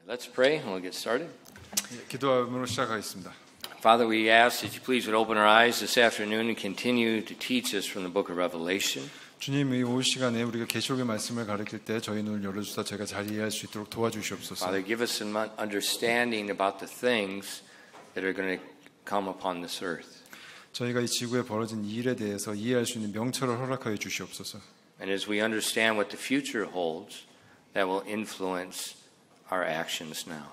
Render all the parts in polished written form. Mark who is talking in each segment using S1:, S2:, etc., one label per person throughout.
S1: Let's pray and we'll get started.
S2: 기도함으로 시작하겠습니다.
S1: Father, we ask that you please would open our eyes this afternoon and continue to teach us from the book of Revelation.
S2: 주님, 이 오후 시간에 우리가 계시록의 말씀을 가르칠 때 저희 눈을 열어주사 제가 잘 이해할 수 있도록 도와주시옵소서.
S1: Father, give us some understanding about the things that are going to come upon this earth.
S2: 저희가 이 지구에 벌어진 이 일에 대해서 이해할 수 있는 명철을 허락하여 주시옵소서.
S1: And as we understand what the future holds, that will influence our actions now.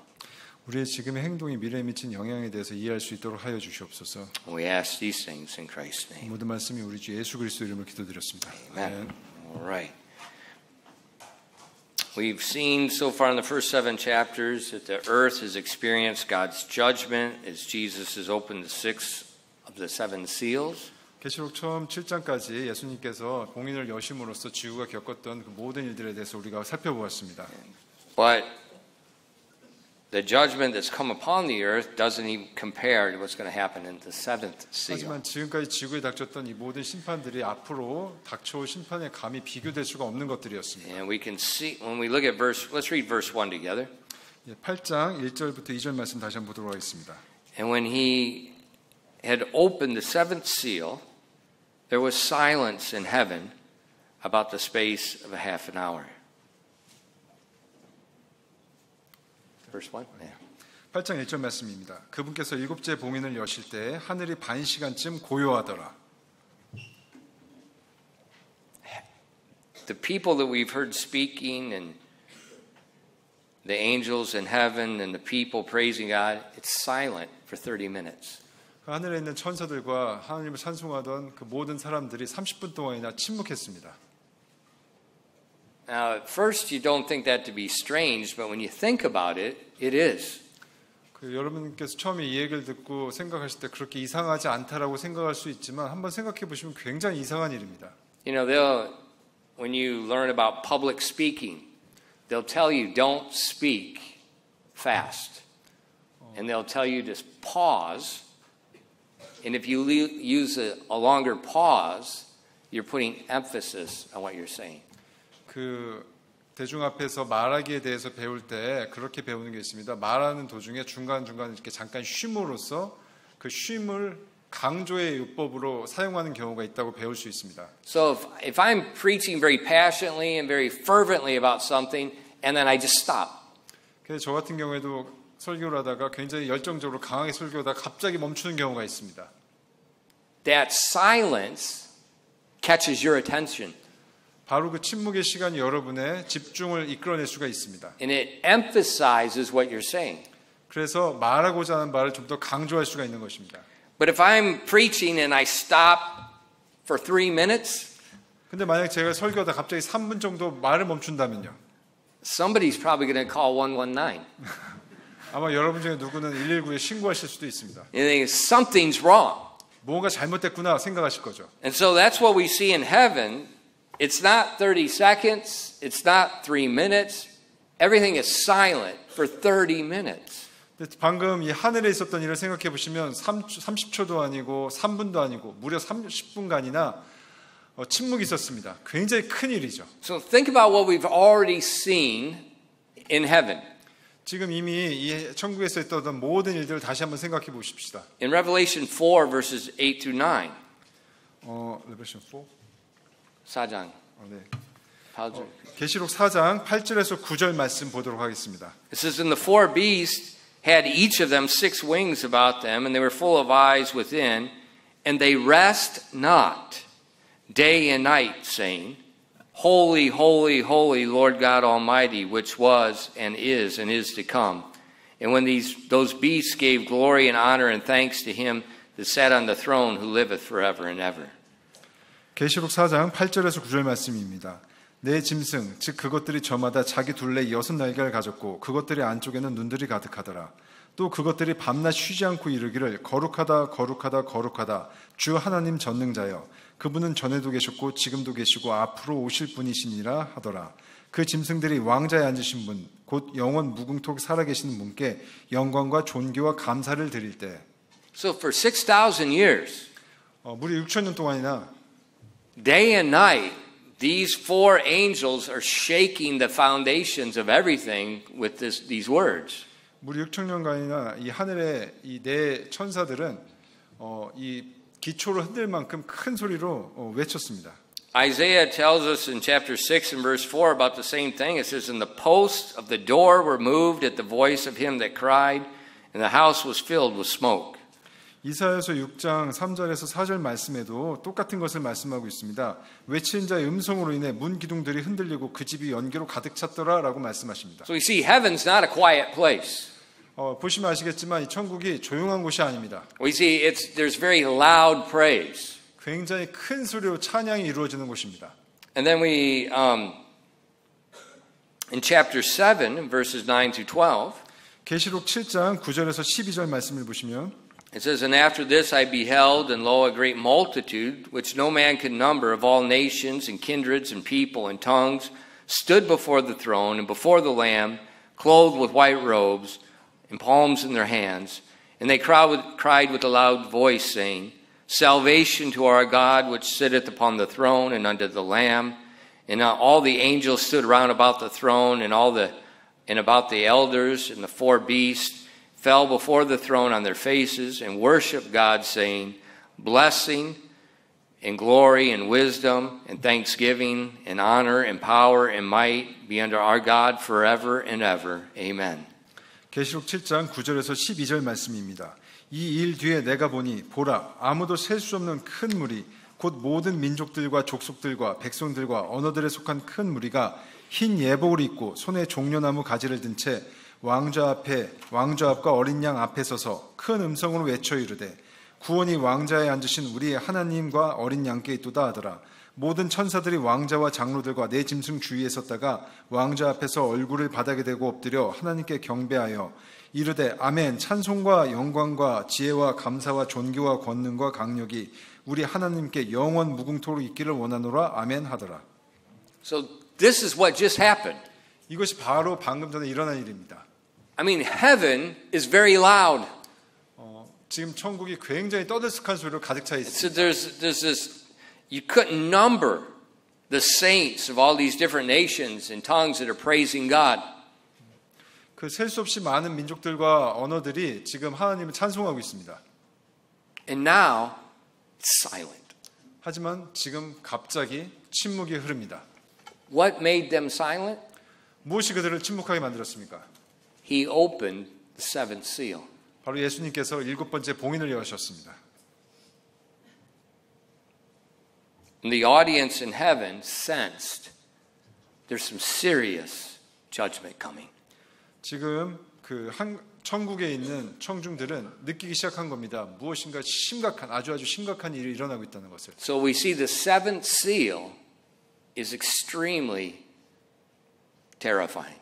S2: 우리의 지금의 행동이 미래에 미친 영향에 대해서 이해할 수 있도록 하여 주시옵소서.
S1: We ask these things in Christ's name.
S2: 모든 말씀이 우리 주 예수 그리스도 이름으로 기도드렸습니다.
S1: Amen. All right. We've seen so far in the first 7 chapters that the earth has experienced God's judgment as Jesus has opened the 6th of the 7 seals.
S2: 계시록 처음 7장까지 예수님께서 봉인을 여심으로써 지구가 겪었던 그 모든 일들에 대해서 우리가 살펴보았습니다.
S1: But the judgment that's come upon the earth doesn't even compare to what's going to happen in the 7th seal.
S2: 하지만 지금까지 지구에 닥쳤던 이 모든 심판들이 앞으로 닥쳐올 심판에 감히 비교될 수가 없는 것들이었습니다.
S1: And we can see when we look at let's read verse 1 together.
S2: 8장 1절부터 2절 말씀 다시 한번 보도록 하겠습니다.
S1: And when he had opened the 7th seal, there was silence in heaven about the space of a half an hour. Verse 1? Yeah.
S2: 8장 1절 말씀입니다. 그분께서 7째 봉인을 여실 때 하늘이 반 시간쯤 고요하더라.
S1: The people that we've heard speaking and the angels in heaven and the people praising God, it's silent for 30 minutes.
S2: 그 하늘에 있는 천사들과 하나님을 찬송하던 그 모든 사람들이 30분 동안이나 침묵했습니다.
S1: Now, at first you don't think that to be strange, but when you think about it, it is.
S2: 그 여러분께서 처음에 이 얘기를 듣고 생각하실 때 그렇게 이상하지 않다라고 생각할 수 있지만 한번 생각해 보시면 굉장히 이상한 일입니다.
S1: You know, when you learn about public speaking, they'll tell you don't speak fast. And they'll tell you to pause. And if you use a longer pause, you're putting emphasis on what you're saying.
S2: 그 대중 앞에서 말하기에 대해서 배울 때 그렇게 배우는 게 있습니다. 말하는 도중에 중간중간 이렇게 잠깐 쉼으로써 그 쉼을 강조의 요법으로 사용하는 경우가 있다고 배울 수 있습니다.
S1: So if I'm preaching very passionately and very fervently about something and then I just stop.
S2: 그래서 저 같은 경우에도 설교를 하다가 굉장히 열정적으로 강하게 설교하다가 갑자기 멈추는 경우가 있습니다.
S1: That silence catches your attention.
S2: 바로 그 침묵의 시간이 여러분의 집중을 이끌어낼 수가 있습니다.
S1: And it emphasizes what you're saying.
S2: 그래서 말하고자 하는 말을 좀 더 강조할 수가 있는 것입니다.
S1: But if I'm preaching and I stop for 3 minutes,
S2: 근데 만약 제가 설교하다 갑자기 3분 정도 말을 멈춘다면요.
S1: somebody's probably going to call 119.
S2: 아마 여러분 중에 누구는 119에 신고하실 수도 있습니다.
S1: You think something's wrong.
S2: 뭔가 잘못됐구나 생각하실 거죠.
S1: And so that's what we see in heaven. It's not 30 seconds. It's not 3 minutes. Everything is silent for 30 minutes.
S2: 방금 이 하늘에 있었던 일을 생각해 보시면 30초도 아니고 3분도 아니고 무려 30분간이나 침묵이 있었습니다. 굉장히 큰 일이죠.
S1: So think about what we've already seen in heaven.
S2: 지금 이미 이 천국에서 있었던 모든 일들을 다시 한번 생각해 보십시다.
S1: In Revelation 4 verses 8 through 9.
S2: 레벨션 4?
S1: 4장.
S2: 네.
S1: 8절.
S2: 계시록 4장 8절에서 9절 말씀 보도록 하겠습니다.
S1: It says, And the 4 beasts had each of them 6 wings about them, and they were full of eyes within, and they rest not day and night, saying, Holy, holy, holy, Lord God Almighty, which was and is to come. And when those beasts gave glory and honor and thanks to him that sat on the throne, who liveth forever and ever.
S2: 계시록 4장 8절에서 9절 말씀입니다. 내 짐승, 즉 그것들이 저마다 자기 둘레 6날개를 가졌고 그것들의 안쪽에는 눈들이 가득하더라. 또 그것들이 밤낮 쉬지 않고 이르기를 거룩하다 거룩하다 거룩하다 주 하나님 전능자여 그분은 전에도 계셨고 지금도 계시고 앞으로 오실 분이시니라 하더라. 그 짐승들이 왕자에 앉으신 분, 곧 영원 무궁토록 살아계시는 분께 영광과 존귀와 감사를 드릴 때.
S1: So for 6,000 years,
S2: 무려 6,000년 동안이나
S1: day and night, These four angels are shaking the foundations of everything with these words.
S2: 무리 6천년간이나 이 하늘의 이 네 천사들은 이 기초를 흔들 만큼 큰 소리로 외쳤습니다.
S1: Isaiah tells us in chapter 6 and verse 4 about the same thing. It says, "And the posts of the door were moved at the voice of him that cried, and the house was filled with smoke."
S2: 이사야서 6장 3절에서 4절 말씀에도 똑같은 것을 말씀하고 있습니다. 외치는 자의 음성으로 인해 문 기둥들이 흔들리고 그 집이 연기로 가득 찼더라라고 말씀하십니다.
S1: So we see heaven's not a quiet place.
S2: 보시면 아시겠지만 이 천국이 조용한 곳이 아닙니다.
S1: We see there's very loud praise.
S2: 굉장히 큰 소리로 찬양이 이루어지는 곳입니다.
S1: And then we in chapter 7 verses 9 to 12
S2: 계시록 7장 9절에서 12절 말씀을 보시면
S1: it says, "And after this I beheld, and lo, a great multitude, which no man could number, of all nations and kindreds and people and tongues, stood before the throne and before the Lamb, clothed with white robes, and palms in their hands. And they cried with a loud voice, saying, Salvation to our God, which sitteth upon the throne, and unto the Lamb. And all the angels stood round about the throne, and about the elders, and the four beasts fell before the throne on their faces, and worshiped God, saying, Blessing and glory and wisdom and thanksgiving and honor and power and might be unto our God forever and ever. Amen."
S2: 계시록 7장 9절에서 12절 말씀입니다. 이 일 뒤에 내가 보니 보라 아무도 셀 수 없는 큰 무리 곧 모든 민족들과 족속들과 백성들과 언어들에 속한 큰 무리가 흰 예복을 입고 손에 종려나무 가지를 든 채 왕좌 앞과 어린 양 앞에 서서 큰 음성으로 외쳐 이르되 구원이 왕좌에 앉으신 우리의 하나님과 어린 양께 있도다 하더라. 모든 천사들이 왕자와 장로들과 네 짐승 주위에 섰다가 왕좌 앞에서 얼굴을 바닥에 대고 엎드려 하나님께 경배하여 이르되 아멘. 찬송과 영광과 지혜와 감사와 존귀와 권능과 강력이 우리 하나님께 영원 무궁토록 있기를 원하노라. 아멘 하더라.
S1: So this is what just happened.
S2: 이것이 바로 방금 전에 일어난 일입니다.
S1: I mean, heaven is very loud.
S2: 지금 천국이 굉장히 떠들썩한 소리로 가득 차
S1: So
S2: 있습니다.
S1: there's this, you couldn't number the saints of all these different nations and tongues that are praising God.
S2: 그 셀 수 없이 많은 민족들과 언어들이 지금 하나님을 찬송하고 있습니다.
S1: And now it's silent.
S2: 하지만 지금 갑자기 침묵이 흐릅니다.
S1: What made them silent?
S2: 무엇이 그들을 침묵하게 만들었습니까?
S1: He opened the seventh seal.
S2: 바로 예수님께서 일곱 번째 봉인을 여셨습니다.
S1: And the audience in heaven sensed there's some serious judgment coming.
S2: 지금 천국에 있는 청중들은 느끼기 시작한 겁니다. 무엇인가 아주 심각한 일이 일어나고 있다는 것을.
S1: So we see the seventh seal is extremely terrifying.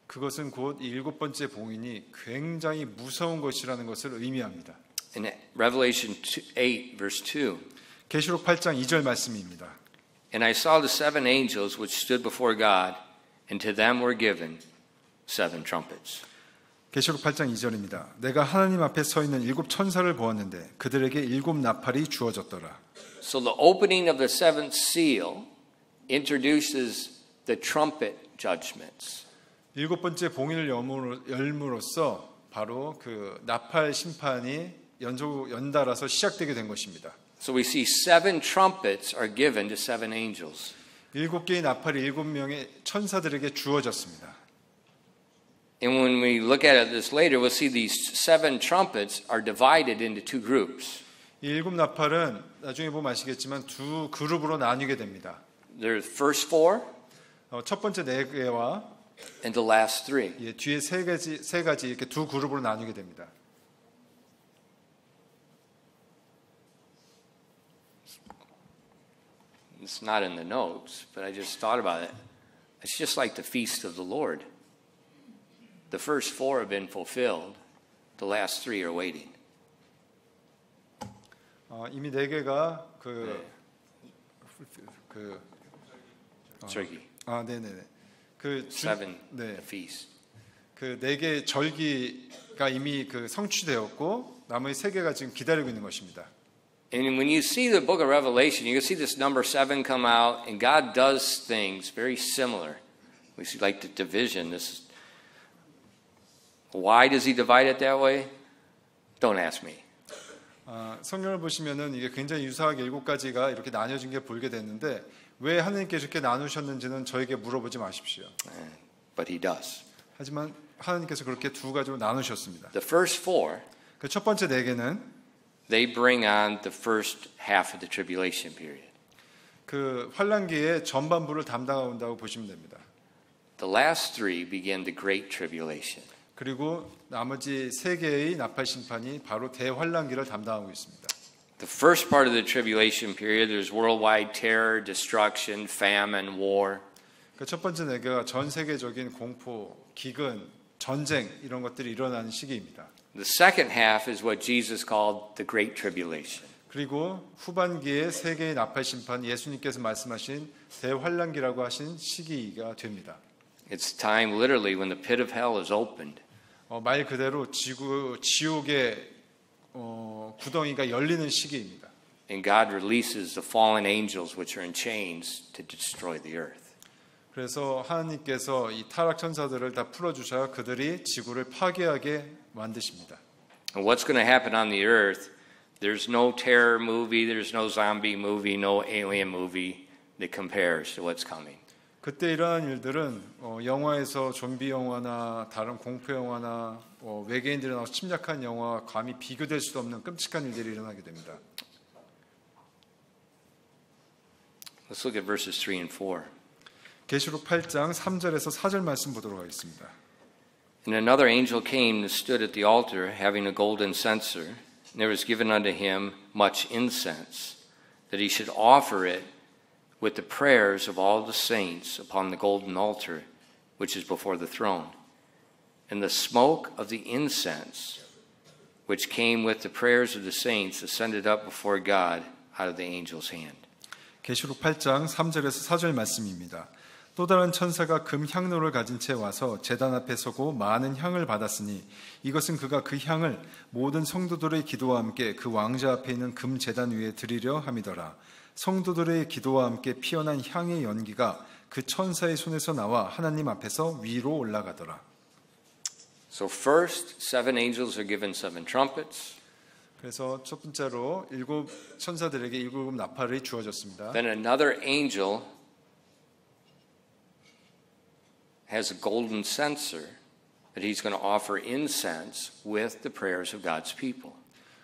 S2: 그것은 곧 이 일곱 번째 봉인이 굉장히 무서운 것이라는 것을 의미합니다.
S1: In Revelation 8 verse 2.
S2: 계시록 8장 2절 말씀입니다.
S1: And I saw the seven angels which stood before God, and to them were given seven trumpets.
S2: 계시록 8장 2절입니다. 내가 하나님 앞에 서 있는 일곱 천사를 보았는데 그들에게 일곱 나팔이 주어졌더라.
S1: So the opening of the seventh seal introduces the trumpet judgments.
S2: 일곱 번째 봉인을 열므로써 바로 그 나팔 심판이 연달아서 시작되게 된 것입니다.
S1: So we see seven trumpets are given to seven angels.
S2: 일곱 개의 나팔이 일곱 명의 천사들에게 주어졌습니다.
S1: And when we look at this later, we'll see these seven trumpets are divided into two groups.
S2: 이 일곱 나팔은 나중에 보면 아시겠지만 두 그룹으로 나뉘게 됩니다.
S1: There's first four
S2: 첫 번째 네 개와
S1: and the last three.
S2: 뒤에 세 가지 이렇게 두 그룹으로 나뉘게 됩니다.
S1: It's not in the notes, but I just thought about it. It's just like the feast of the Lord. The first four have been fulfilled. The last three are waiting.
S2: 이미 네 개가
S1: Turkey.
S2: 네네네.
S1: Seven,
S2: 네.
S1: the feast.
S2: 그 네 개 절기가 이미 성취되었고 나머지 세 개가 지금 기다리고 있는 것입니다.
S1: And when you see the book of Revelation, you can see this number 7 come out, and God does things very similar. We see like the division. Why does he divide it that way? Don't ask me.
S2: 성경을 보시면은 이게 굉장히 유사하게 7가지가 이렇게 나뉘어진 게 보이게 됐는데 왜 하나님께서 이렇게 나누셨는지는 저에게 물어보지 마십시오.
S1: But he does.
S2: 하지만 하나님께서 그렇게 2가지로 나누셨습니다.
S1: The first 4,
S2: 그 첫 번째 4개는
S1: they bring on the first half of the tribulation period.
S2: 그 환란기의 전반부를 담당한다고 보시면 됩니다.
S1: The last 3 begin the great tribulation.
S2: 그리고 나머지 3개의 나팔 심판이 바로 대환란기를 담당하고 있습니다.
S1: The first part of the tribulation period, there's worldwide terror, destruction, famine, war.
S2: 그 첫 번째 4개가 전 세계적인 공포, 기근, 전쟁 이런 것들이 일어나는 시기입니다.
S1: The second half is what Jesus called the great tribulation.
S2: 그리고 후반기에 3개의 나팔 심판, 예수님께서 말씀하신 대환란기라고 하신 시기가 됩니다.
S1: It's time literally when the pit of hell is opened.
S2: 말 그대로 지옥의 구덩이가 열리는 시기입니다.
S1: And God releases the fallen angels which are in chains to destroy the earth.
S2: 그래서 하나님께서 이 타락 천사들을 다 풀어주셔야 그들이 지구를 파괴하게 만드십니다.
S1: And what's going to happen on the earth? There's no terror movie, there's no zombie movie, no alien movie that compares to what's coming.
S2: 그때 일어난 일들은 영화에서 좀비 영화나 다른 공포 영화나 외계인들이 나와서 침략한 영화와 감히 비교될 수도 없는 끔찍한 일들이 일어나게 됩니다.
S1: Let's look at verses 3 and 4.
S2: 계시록 8장 3절에서 4절 말씀 보도록 하겠습니다.
S1: And another angel came and stood at the altar, having a golden censer, and there was given unto him much incense, that he should offer it with the prayers of all the saints upon the golden altar, which is before the throne. And the smoke of the incense, which came with the prayers of the saints, ascended up before God out of the angel's hand.
S2: 계시록 8장 3절에서 4절 말씀입니다. 또 다른 천사가 금 향로를 가진 채 와서 제단 앞에 서고 많은 향을 받았으니 이것은 그가 그 향을 모든 성도들의 기도와 함께 그 왕자 앞에 있는 금 제단 위에 드리려 함이더라. 성도들의 기도와 함께 피어난 향의 연기가 그 천사의 손에서 나와 하나님 앞에서 위로 올라가더라.
S1: So first, 7 angels are given 7 trumpets.
S2: 그래서 첫 번째로 7 천사들에게 7 나팔이 주어졌습니다.
S1: Then another angel has a golden censer that he's going to offer incense with the prayers of God's people.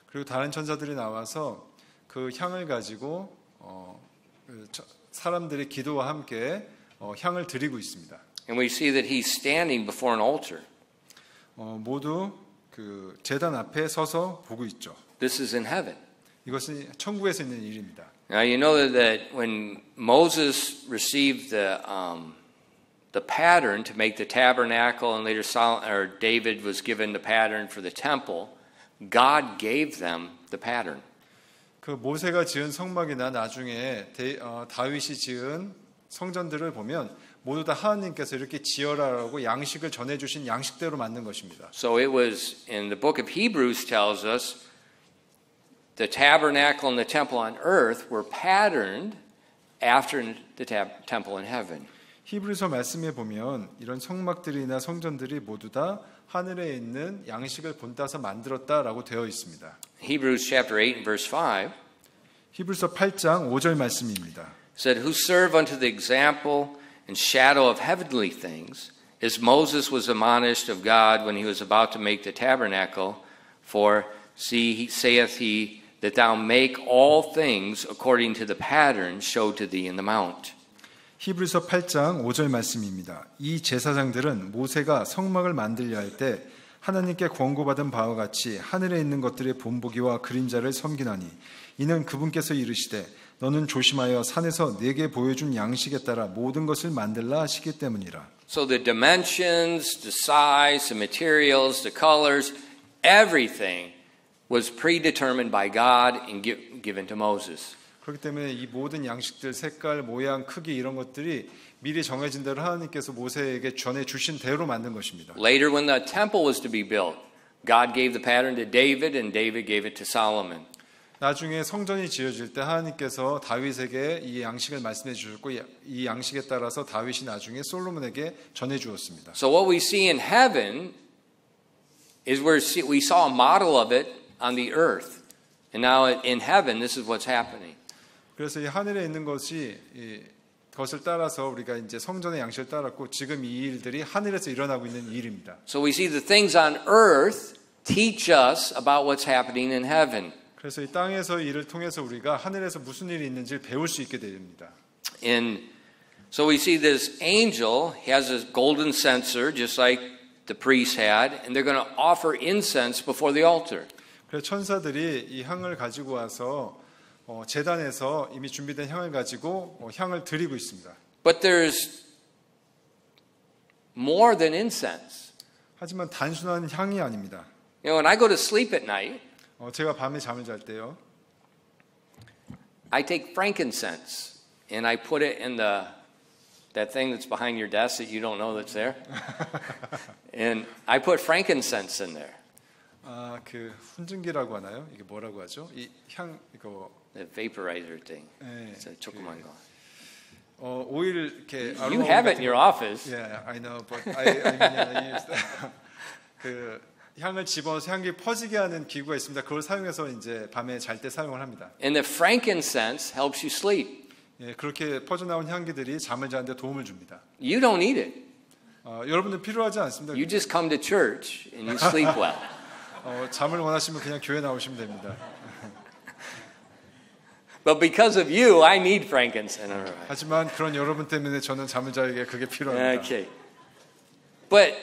S2: 그리고 다른 천사들이 나와서 그 향을 가지고 사람들의 기도와 함께 향을 드리고 있습니다.
S1: And we see that he's standing before an altar.
S2: 모두 그 제단 앞에 서서 보고 있죠.
S1: This is in heaven.
S2: 이것은 천국에서 있는 일입니다.
S1: Now you know that when Moses received the pattern to make the tabernacle, and later David was given the pattern for the temple, God gave them the pattern.
S2: 그 모세가 지은 성막이나 나중에 다윗이 지은 성전들을 보면 모두 다 하나님께서 이렇게 지어라라고 양식을 전해주신 양식대로 만든 것입니다.
S1: So it was in the book of Hebrews tells us the tabernacle and the temple on earth were patterned after the temple in heaven.
S2: 히브리서 말씀에 보면 이런 성막들이나 성전들이 모두 다 하늘에 있는 양식을 본따서 만들었다라고 되어 있습니다.
S1: Hebrews chapter 8 and verse 5
S2: 히브리서 8장 5절 말씀입니다.
S1: said, who serve unto the example and shadow of heavenly things, as Moses was admonished of God when he was about to make the tabernacle, for see, saith he, that thou make all things according to the pattern showed to thee in the mount.
S2: 히브리서 8장 5절 말씀입니다. 이 제사장들은 모세가 성막을 만들려 할 때 하나님께 권고받은 바와 같이 하늘에 있는 것들의 본보기와 그림자를 섬기나니 이는 그분께서 이르시되 너는 조심하여 산에서 내게 보여준 양식에 따라 모든 것을 만들라 하시기 때문이라.
S1: So the dimensions, the size, the materials, the colors, everything was predetermined by God and given to Moses.
S2: 그렇기 때문에 이 모든 양식들, 색깔, 모양, 크기 이런 것들이 미리 정해진 대로 하나님께서 모세에게 전해 주신 대로 만든 것입니다.
S1: Later when the temple was to be built, God gave the pattern to David and David gave it to Solomon.
S2: 나중에 성전이 지어질 때 하나님께서 다윗에게 이 양식을 말씀해 주셨고 이 양식에 따라서 다윗이 나중에 솔로몬에게 전해 주었습니다.
S1: So what we see in heaven is we saw a model of it on the earth. And now in heaven, this is what's happening.
S2: 그래서 이 하늘에 있는 것이 그것을 따라서 우리가 이제 성전의 양식을 따랐고 지금 이 일들이 하늘에서 일어나고 있는 일입니다.
S1: So we see the things on earth teach us about what's happening in heaven.
S2: 그래서 이 땅에서 일을 통해서 우리가 하늘에서 무슨 일이 있는지를 배울 수 있게 됩니다.
S1: And so we see this angel has a golden censer, just like the priests had, and they're going to offer incense before the altar.
S2: 그래서 천사들이 이 향을 가지고 와서 제단에서 이미 준비된 향을 가지고 향을 드리고 있습니다.
S1: But there's more than incense.
S2: 하지만 단순한 향이 아닙니다.
S1: You know, when I go to sleep at night,
S2: 제가 밤에 잠을 잘 때요.
S1: I take frankincense and I put it in that thing that's behind your desk that you don't know that's there. And I put frankincense in there.
S2: 그 훈증기라고 하나요? 이게 뭐라고 하죠? 이 향 이거
S1: The vaporizer thing.
S2: 네,
S1: It's a 조그만 거.
S2: 오일 이렇게
S1: You have it in your office.
S2: Yeah, I know, but I use that. 그 향을 집어서 향기 퍼지게 하는 기구가 있습니다. 그걸 사용해서 이제 밤에 잘 때 사용을 합니다.
S1: And the frankincense helps you sleep.
S2: 예, 그렇게 퍼져나온 향기들이 잠을 자는데 도움을 줍니다.
S1: You don't need it.
S2: 여러분들 필요하지 않습니다.
S1: You just come to church and you sleep well.
S2: 잠을 원하시면 그냥 교회 나오시면 됩니다.
S1: But because of you, I need frankincense.
S2: 하지만 그런 여러분 때문에 저는 잠을 자기에 그게 필요합니다.
S1: Okay. But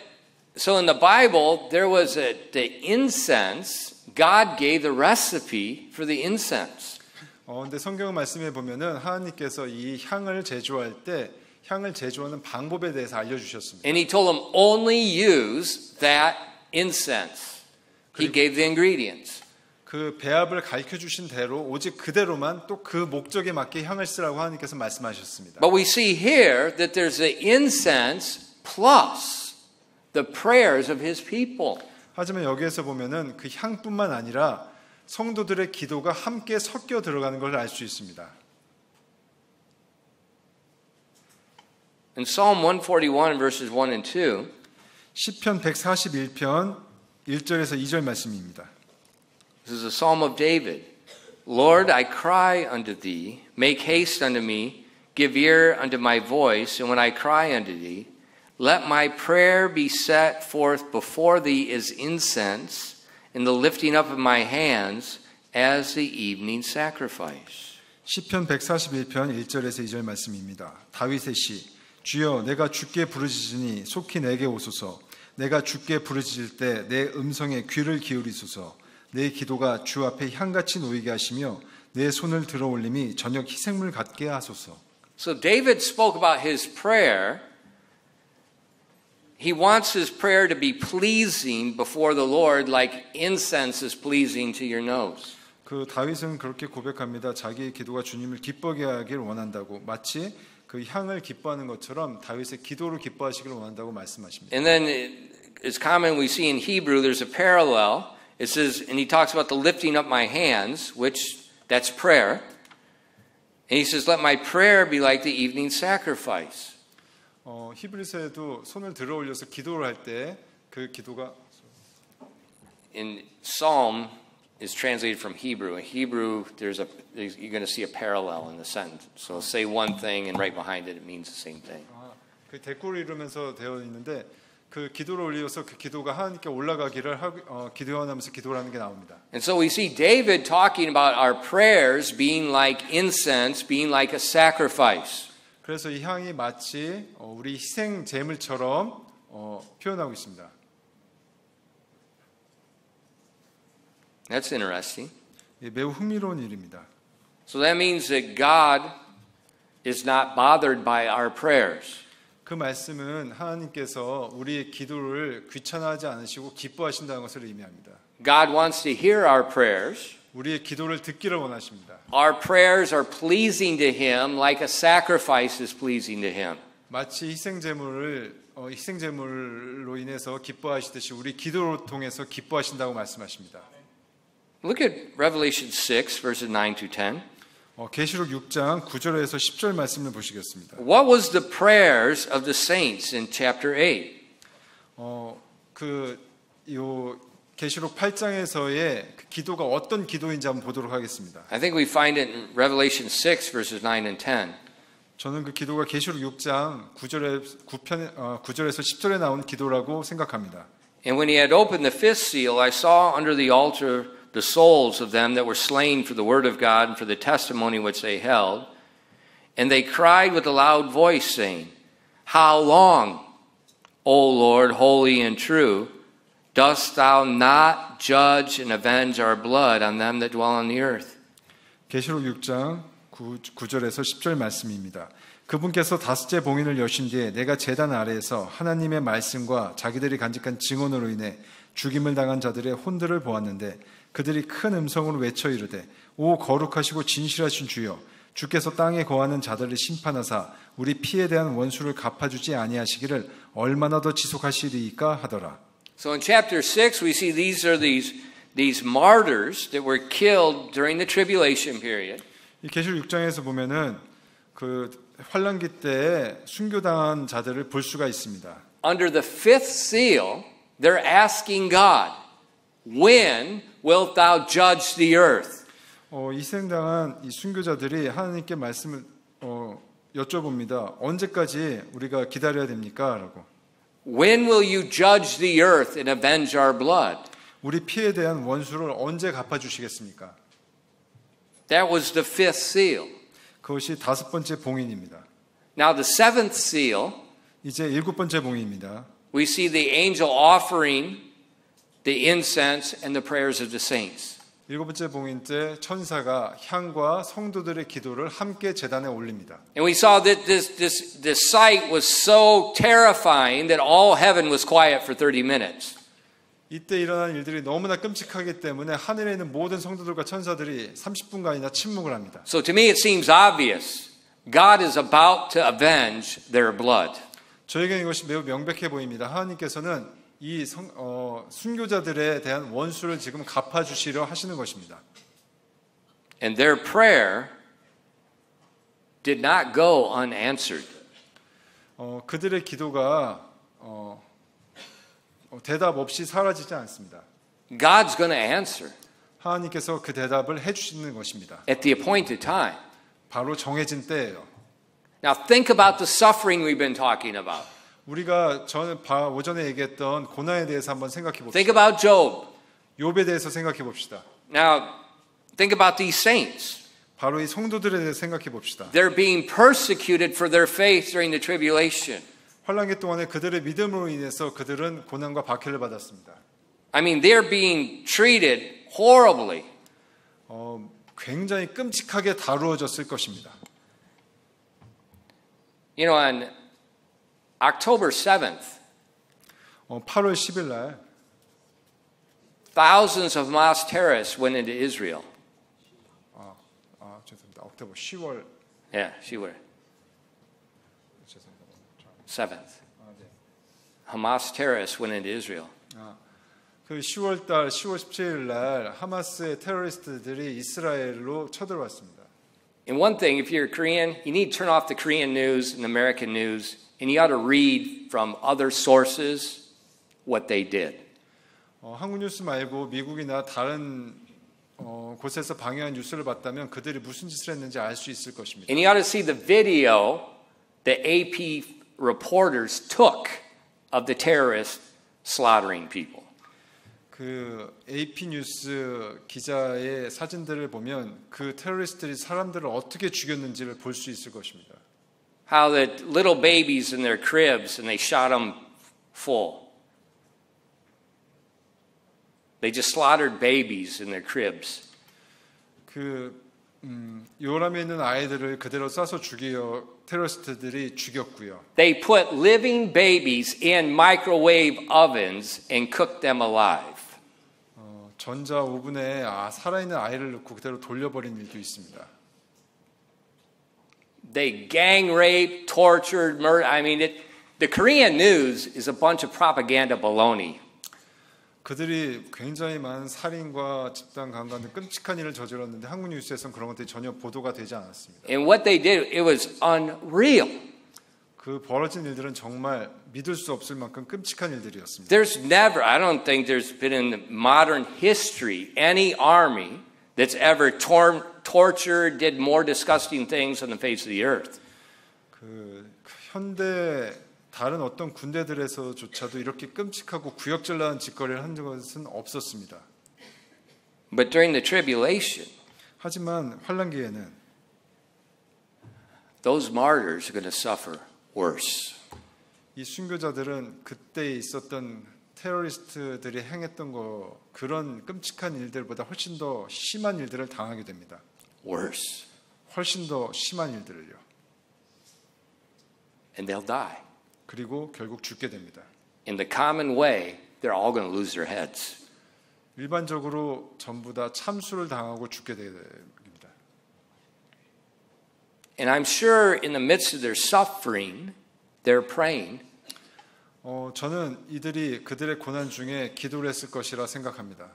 S1: so in the Bible, there was the incense. God gave the recipe for the incense.
S2: 근데 성경 말씀에 보면은 하나님께서 이 향을 제조할 때 향을 제조하는 방법에 대해서 알려주셨습니다.
S1: And He told them only use that incense. He gave the ingredients.
S2: 그 배합을 가르쳐 주신 대로 오직 그대로만 또 그 목적에 맞게 향을 쓰라고 하나님께서 말씀하셨습니다.
S1: But we see here that there's the incense plus the prayers of His people.
S2: 하지만 여기에서 보면은 그 향뿐만 아니라 성도들의 기도가 함께 섞여 들어가는 걸 알 수 있습니다.
S1: In Psalm 141 verses 1 and 2,
S2: 시편 141편 1절에서 2절 말씀입니다.
S1: this is a psalm of David. Lord, I cry unto thee, make haste unto me, give ear unto my voice, and when I cry unto thee, let my prayer be set forth before thee as incense, in the lifting up of my hands as the evening sacrifice.
S2: 시편 141편 1절에서 2절 말씀입니다. 다윗의 시 주여 내가 주께 부르짖으니 속히 내게 오소서. 내가 주께 부르짖을 때 내 음성에 귀를 기울이소서. 내 기도가 주 앞에 향같이 놓이게 하시며 내 손을 들어 올림이 저녁 희생물 같게 하소서.
S1: So David spoke about his prayer. He wants his prayer to be pleasing before the Lord like incense is pleasing to your nose.
S2: 그 다윗은 그렇게 고백합니다. 자기의 기도가 주님을 기쁘게 하길 원한다고 마치 그 향을 기뻐하는 것처럼 다윗의 기도를 기뻐하시길 원한다고 말씀하십니다.
S1: And then it's common we see in Hebrew there's a parallel. It says, and he talks about the lifting up my hands, which that's prayer. And he says, let my prayer be like the evening sacrifice.
S2: 히브리서에도 손을 들어 올려서 기도를 할 때 그 기도가
S1: In Psalm is translated from Hebrew. In Hebrew, you're going to see a parallel in the sentence. So say one thing, and right behind it, it means the same thing.
S2: 그 대꾸를 이루면서 되어 있는데 그 기도를 올려서 그 기도가 하나님께 올라가기를 기도하면서 기도를 하는 게 나옵니다.
S1: And so we see David talking about our prayers being like incense, being like a sacrifice.
S2: 그래서 이 향이 마치 우리 희생 제물처럼 표현하고 있습니다.
S1: That's interesting.
S2: 매우 흥미로운 일입니다.
S1: So that means that God is not bothered by our prayers.
S2: 그 말씀은 하나님께서 우리의 기도를 귀찮아하지 않으시고 기뻐하신다는 것을 의미합니다.
S1: God wants to hear our prayers.
S2: 우리의 기도를 듣기를 원하십니다.
S1: Our prayers are pleasing to Him like a sacrifice is pleasing to Him.
S2: 마치 희생제물로 인해서 기뻐하시듯이 우리 기도를 통해서 기뻐하신다고 말씀하십니다.
S1: Look at Revelation 6, verses 9 to 10.
S2: 계시록 6장 9절에서 10절 말씀을 보시겠습니다.
S1: What was the prayers of the saints in chapter 8?
S2: 요 계시록 8장에서의 그 기도가 어떤 기도인지 한번 보도록 하겠습니다.
S1: I think we find it in Revelation 6, verses 9 and 10.
S2: 저는 그 기도가 계시록 6장 9절에서 10절에 나온 기도라고 생각합니다.
S1: And when he had opened the fifth seal, I saw under the altar the souls of them that were slain for the word of God and for the testimony which they held. And they cried with a loud voice, saying, How long, O Lord, holy and true, dost thou not judge and avenge our blood on them that dwell on the earth?
S2: 계시록 6장 9절에서 10절 말씀입니다. 그분께서 다섯째 봉인을 여신 뒤에 내가 제단 아래에서 하나님의 말씀과 자기들이 간직한 증언으로 인해 죽임을 당한 자들의 혼들을 보았는데 그들이 큰 음성으로 외쳐 이르되 오 거룩하시고 진실하신 주여 주께서 땅에 거하는 자들을 심판하사 우리 피에 대한 원수를 갚아주지 아니하시기를 얼마나 더 지속하시리이까 하더라.
S1: So in chapter 6 we see these are these martyrs that were killed during the tribulation period.
S2: 이 계시록 6장에서 보면은 그 환란기 때에 순교당한 자들을 볼 수가 있습니다.
S1: Under the fifth seal, they're asking God, when wilt thou judge the earth?
S2: 희생당한 이 순교자들이 하나님께 말씀을 여쭤봅니다. 언제까지 우리가 기다려야 됩니까? 라고.
S1: When will you judge the earth and avenge our blood?
S2: 우리 피에 대한 원수를 언제 갚아주시겠습니까?
S1: That was the fifth seal.
S2: 그것이 다섯 번째 봉인입니다.
S1: Now the seventh seal,
S2: 이제 일곱 번째 봉인입니다.
S1: we see the angel offering the incense and the prayers of the saints.
S2: 일곱 번째 봉인 때 천사가 향과 성도들의 기도를 함께 제단에 올립니다.
S1: And we saw that this sight was so terrifying that all heaven was quiet for 30 minutes.
S2: 이때 일어난 일들이 너무나 끔찍하기 때문에 하늘에 있는 모든 성도들과 천사들이 30분간이나 침묵을 합니다.
S1: So to me it seems obvious. God is about to avenge their blood.
S2: 저에게는 이것이 매우 명백해 보입니다. 하나님께서는 이 순교자들에 대한 원수를 지금 갚아주시려 하시는 것입니다.
S1: And their prayer did not go unanswered.
S2: 그들의 기도가 대답 없이 사라지지 않습니다.
S1: God's going to answer
S2: 하나님께서 그 대답을 해주시는 것입니다.
S1: at the appointed time.
S2: 바로 정해진 때예요.
S1: Now think about the suffering we've been talking about.
S2: 우리가 저는 오전에 얘기했던 고난에 대해서 한번 생각해
S1: Think
S2: 봅시다.
S1: about Job.
S2: 욥에 대해서 생각해 봅시다.
S1: Now think about these saints.
S2: 바로 이 성도들에 대해서 생각해 봅시다.
S1: They're being persecuted for their faith during the tribulation.
S2: 환란기 동안에 그들의 믿음으로 인해서 그들은 고난과 박해를 받았습니다.
S1: I mean, they're being treated horribly.
S2: 굉장히 끔찍하게 다루어졌을 것입니다.
S1: You know, on October 7th,
S2: 8월 10일 날
S1: thousands of Hamas terrorists went into Israel.
S2: 죄송합니다. 옥토버 10월
S1: Yeah, she would. 7th. Hamas terrorists went into Israel.
S2: 그 10월 달 10월 17일 날 하마스의 테러리스트들이 이스라엘로 쳐들어왔습니다.
S1: And one thing, if you're Korean, you need to turn off the Korean news and American news, and you ought to read from other sources what they did.
S2: 한국 뉴스 말고 미국이나 다른 곳에서 방영한 뉴스를 봤다면 그들이 무슨 짓을 했는지 알 수 있을 것입니다.
S1: And you ought to see the video the AP reporters took of the terrorists slaughtering people.
S2: 그 AP 뉴스 기자의 사진들을 보면 그 테러리스트들이 사람들을 어떻게 죽였는지를 볼 수 있을 것입니다.
S1: How the little babies in their cribs and they shot them full. They just slaughtered babies in their cribs.
S2: 요람에 있는 아이들을 그대로 쏴서 테러리스트들이 죽였고요.
S1: They put living babies in microwave ovens and cooked them alive.
S2: 전자 오븐에 살아있는 아이를 넣고 그대로 돌려버린 일도 있습니다.
S1: They gang raped, tortured, murdered. I mean, the Korean news is a bunch of propaganda baloney.
S2: 그들이 굉장히 많은 살인과 집단 강간 등 끔찍한 일을 저질렀는데 한국 뉴스에서는 그런 것들이 전혀 보도가 되지 않았습니다.
S1: And what they did, it was unreal.
S2: 그 벌어진 일들은 정말 믿을 수 없을 만큼 끔찍한 일들이었습니다.
S1: There's never, I don't think there's been in modern history any army that's ever tortured, did more disgusting things on the face of the earth.
S2: 그 현대 다른 어떤 군대들에서조차도 이렇게 끔찍하고 구역질나는 짓거리를 한 것은 없었습니다.
S1: But during the tribulation,
S2: 하지만 환란기에는
S1: those martyrs are going to suffer worse.
S2: 이 순교자들은 그때 있었던 테러리스트들이 행했던 그런 끔찍한 일들보다 훨씬 더 심한 일들을 당하게 됩니다.
S1: Worse.
S2: 훨씬 더 심한 일들을요.
S1: And they'll die.
S2: 그리고 결국 죽게 됩니다.
S1: In the common way, they're all going to lose their heads.
S2: 일반적으로 전부 다 참수를 당하고 죽게 됩니다.
S1: And I'm sure in the midst of their suffering, they're praying.
S2: 저는 이들이 그들의 고난 중에 기도를 했을 것이라 생각합니다.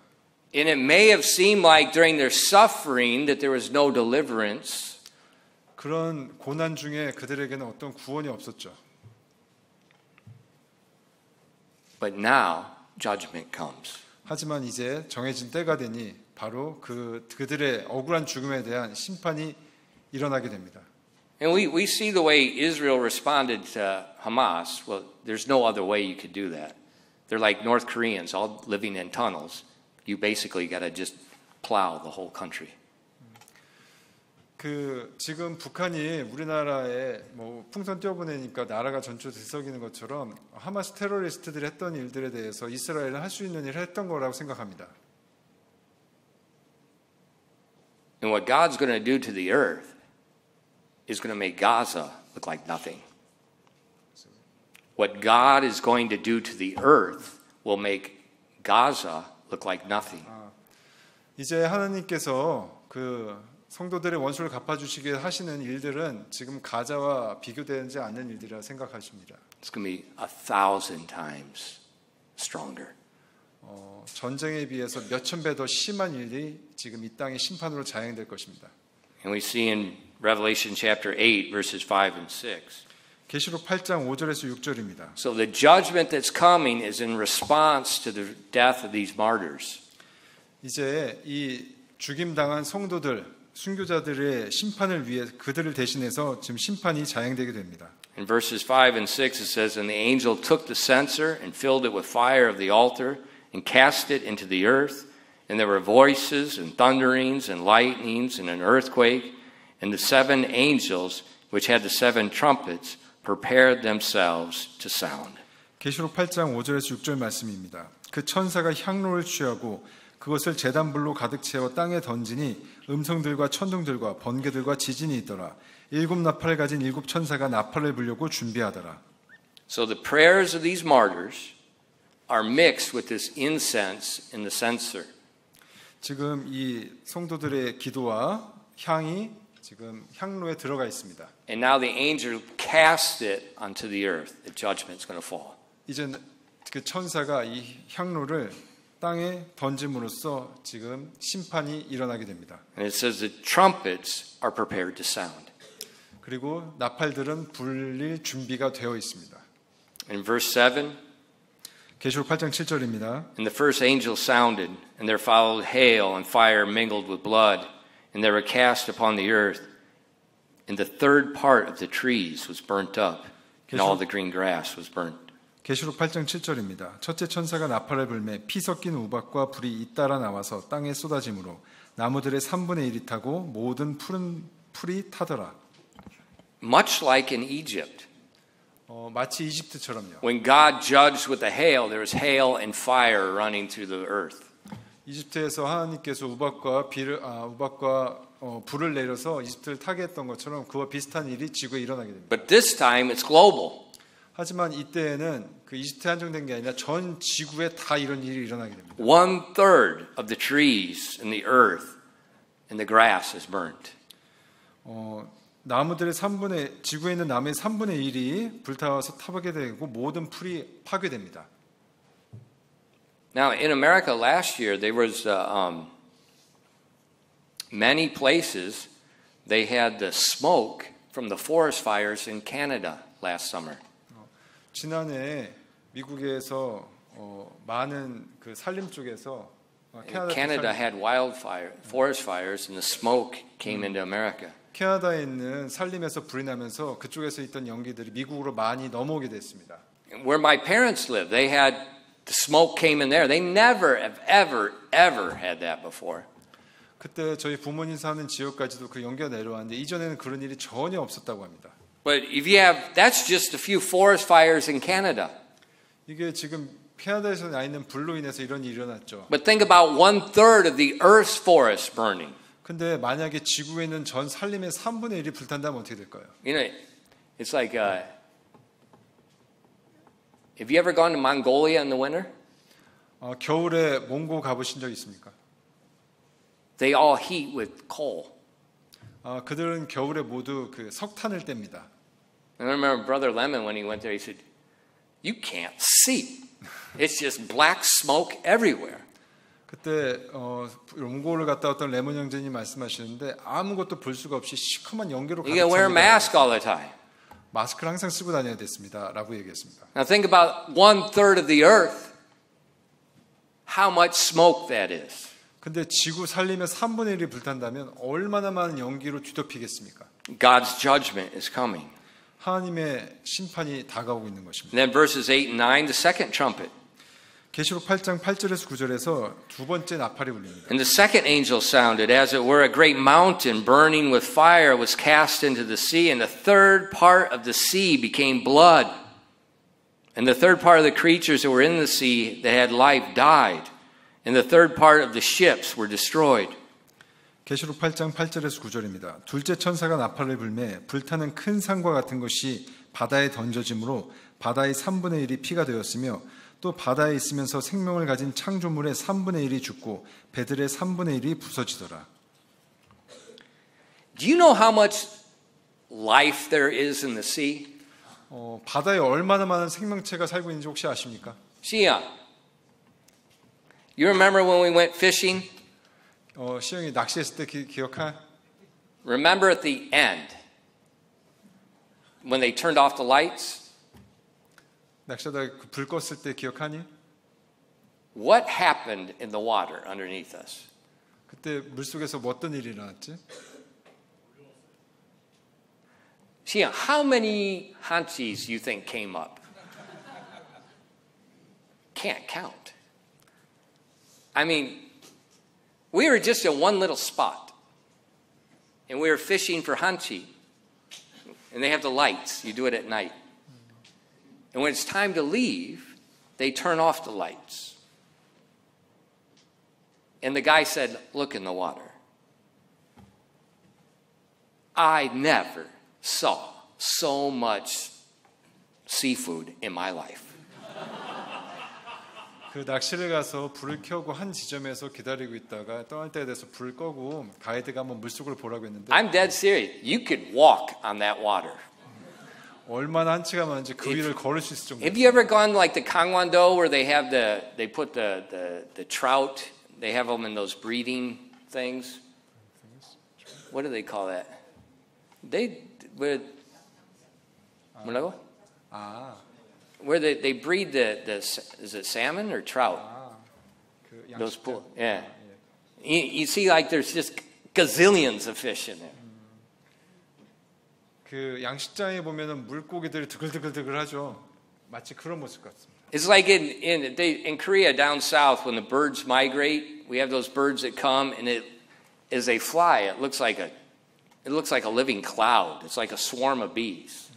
S1: And it may have seemed like during their suffering that there was no deliverance.
S2: 그런 고난 중에 그들에게는 어떤 구원이 없었죠.
S1: But now judgment comes.
S2: 하지만 이제 정해진 때가 되니 바로 그들의 억울한 죽음에 대한 심판이 일어나게 됩니다.
S1: And we see the way Israel responded to Hamas. Well, there's no other way you could do that. They're like North Koreans, all living in tunnels. You basically got to just plow the whole country.
S2: 지금 북한이 우리나라에 풍선 띄워보내니까 나라가 전초 들썩이는 것처럼 하마스 테러리스트들이 했던 일들에 대해서 이스라엘은 할 수 있는 일을 했던 거라고 생각합니다.
S1: And what God's going to do to the earth is going to make Gaza look like nothing. What God is going to do to the earth will make Gaza look like nothing.
S2: 이제 하나님께서 성도들의 원수를 갚아주시게 하시는 일들은 지금 가자와 비교되지 않는 일들이라 생각하십니다.
S1: It's going to be 1,000 times stronger.
S2: 전쟁에 비해서 몇천 배 더 심한 일이 지금 이 땅의 심판으로 자행될 것입니다.
S1: And we see in Revelation chapter 8 verses 5 and 6.
S2: 계시록 8장 5절에서 6절입니다.
S1: So the judgment that's coming is in response to the death of these martyrs.
S2: 이제 이 죽임 당한 성도들 순교자들의 심판을 위해 그들을 대신해서 지금 심판이 자행되게 됩니다.
S1: In verses 5 and 6 it says, And the angel took the censer and filled it with fire of the altar and cast it into the earth. And there were voices and thunderings and lightnings and an earthquake. And the seven angels which had the seven trumpets prepared themselves to sound.
S2: 계시록 8장 5절에서 6절 말씀입니다. 그 천사가 향로를 취하고 그것을 제단불로 가득 채워 땅에 던지니 음성들과 천둥들과 번개들과 지진이 있더라. 일곱 나팔을 가진 일곱 천사가 나팔을 불려고 준비하더라.
S1: So the prayers of these martyrs are mixed with this incense in the censer.
S2: 지금 이 성도들의 기도와 향이 지금 향로에 들어가 있습니다.
S1: And now the angel cast it onto the earth. The judgment is going to fall.
S2: 이제 그 천사가 이 향로를 땅에 던짐으로써 지금 심판이 일어나게 됩니다.
S1: And it says the trumpets are prepared to sound.
S2: 그리고 나팔들은 불릴 준비가 되어 있습니다.
S1: In verse 7,
S2: 계시록 8장 7절입니다.
S1: And the first angel sounded, and there followed hail and fire mingled with blood, and they were cast upon the earth, and the third part of the trees was burnt up, and all the green grass was burnt.
S2: 계시록 8장 7절입니다. 첫째 천사가 나팔을 불매 피 섞인 우박과 불이 잇따라 나와서 땅에 쏟아지므로 나무들의 3분의 1이 타고 모든 푸른 풀이 타더라.
S1: Much like in Egypt.
S2: 마치 이집트처럼요.
S1: When God judged with the hail, there was hail and fire running through the earth.
S2: 이집트에서 하나님께서 우박과 불을 내려서 이집트를 타게 했던 것처럼 그와 비슷한 일이 지구에 일어나게 됩니다.
S1: But this time it's global.
S2: 하지만 이때에는 그 이집트에 한정된 게 아니라 전 지구에 다 이런 일이 일어나게 됩니다.
S1: 1/3 of the trees and the earth and the grass is burnt.
S2: 나무들의 지구에 있는 나무의 3분의 1이 불타와서 타게 되고 모든 풀이 파괴됩니다.
S1: Now, in America last year, there was many places they had the smoke from the forest fires in Canada last summer.
S2: 지난해 미국에서 많은 그 산림 쪽에서
S1: Canada had forest fires, and the smoke came into America.
S2: 캐나다에 있는 산림에서 불이 나면서 그쪽에서 있던 연기들이 미국으로 많이 넘어오게 됐습니다.
S1: Where my parents lived, they had the smoke came in there. They never have ever had that before.
S2: 그때 저희 부모님 사는 지역까지도 그 연기가 내려왔는데 이전에는 그런 일이 전혀 없었다고 합니다.
S1: But if you have, that's just a few forest fires in Canada.
S2: 이게 지금 캐나다에서 나 있는 불로 인해서 이런 일이 일어났죠.
S1: But think about 1/3 of the Earth's forest burning.
S2: 근데 만약에 지구에 있는 전 산림의 3분의 1이 불탄다면 어떻게 될까요?
S1: You know, it's like, have you ever gone to Mongolia in the winter?
S2: 겨울에 몽고 가보신 적 있습니까?
S1: They all heat with coal.
S2: 그들은 겨울에 모두 그 석탄을 뗍니다.
S1: And I remember Brother Lemon when he went there, he said, "You can't see. It's just black smoke everywhere."
S2: 그때 몽고를 갔다 왔던 레몬 형제님 말씀하시는데 아무것도 볼 수가 없이 시커먼 연기로 가득
S1: You gotta wear a mask all the time.
S2: 마스크를 항상 쓰고 다녀야 됐습니다라고 얘기했습니다.
S1: Now think about 1/3 of the Earth. How much smoke that is.
S2: 근데 지구 산림의 3분의 1이 불탄다면 얼마나 많은 연기로 뒤덮이겠습니까?
S1: God's judgment is coming.
S2: 하나님의 심판이 다가오고 있는 것입니다.
S1: And then verses 8 and 9, the second trumpet.
S2: 계시록 8장 8절에서 9절에서 두 번째 나팔이 울립니다.
S1: And the second angel sounded, as it were a great mountain burning with fire was cast into the sea, and the third part of the sea became blood. And the third part of the creatures that were in the sea that had life died, and the third part of the ships were destroyed.
S2: 계시록 8장 8절에서 9절입니다. 둘째 천사가 나팔을 불매 불타는 큰 산과 같은 것이 바다에 던져짐으로 바다의 3분의 1이 피가 되었으며 또 바다에 있으면서 생명을 가진 창조물의 3분의 1이 죽고 배들의 3분의 1이 부서지더라.
S1: Do you know how much life there is in the sea?
S2: 바다에 얼마나 많은 생명체가 살고 있는지 혹시 아십니까?
S1: Xi'an, you remember when we went fishing?
S2: 시영이 낚시했을 때 기억하?
S1: Remember at the end when they turned off the lights?
S2: 낚시하다가 불 껐을 때 기억하니?
S1: What happened in the water underneath us?
S2: 그때 물속에서 어떤 일이 일어났지?
S1: Xi'an, how many hanchis you think came up? Can't count. I mean, we were just in one little spot, and we were fishing for hanchi, and they have the lights. You do it at night. And when it's time to leave, they turn off the lights. And the guy said, "Look in the water." I never saw so much seafood in my life.
S2: 그 낚시를 가서 불을 켜고 한 지점에서 기다리고 있다가 떠날 때에 대해서 불을 끄고 가이드가 한번 물속을 보라고 했는데
S1: I'm dead serious. You could walk on that water.
S2: 얼마나 한치가 많은지 그 위를 걸을 수 있을 정도.
S1: Have you ever gone like the Gangwon-do where they put the trout, they have them in those breeding things? What do they call that? 뭐라고? Where they breed the is it salmon or trout?
S2: 그
S1: Those
S2: 양식장.
S1: pool, yeah. You see, like there's just gazillions of fish in there.
S2: 그 양식장에 보면은 물고기들이 드글드글드글하죠. 마치 그런 모습 같습니다.
S1: It's like in Korea down south when the birds migrate, we have those birds that come and as they fly, it looks like a living cloud. It's like a swarm of bees.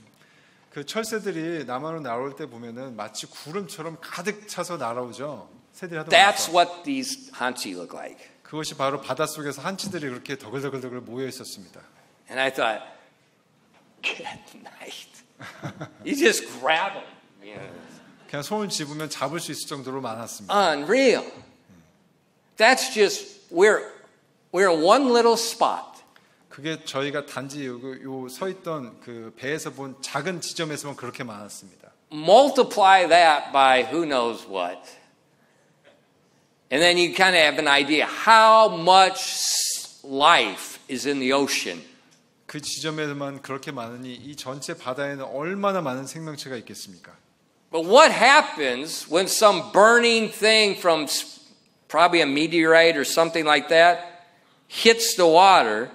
S2: 그 철새들이 남한으로 날아올 때 보면은 마치 구름처럼 가득 차서 날아오죠. 새들이 하도
S1: That's
S2: 많아서.
S1: what these hanchi look like.
S2: 그것이 바로 바닷속에서 한치들이 그렇게 더글더글더글 모여 있었습니다.
S1: And I thought, good night. You just grab them. You know.
S2: 그냥 손을 집으면 잡을 수 있을 정도로 많았습니다.
S1: Unreal. That's just we're in one little spot.
S2: 그게 저희가 단지 요 서 있던 그 배에서 본 작은 지점에서만 그렇게 많았습니다.
S1: Multiply that by who knows what. And then you kind of have an idea how much life is in the ocean.
S2: 그 지점에만 그렇게 많으니 이 전체 바다에는 얼마나 많은 생명체가 있겠습니까?
S1: But what happens when some burning thing from probably a meteorite or something like that hits the water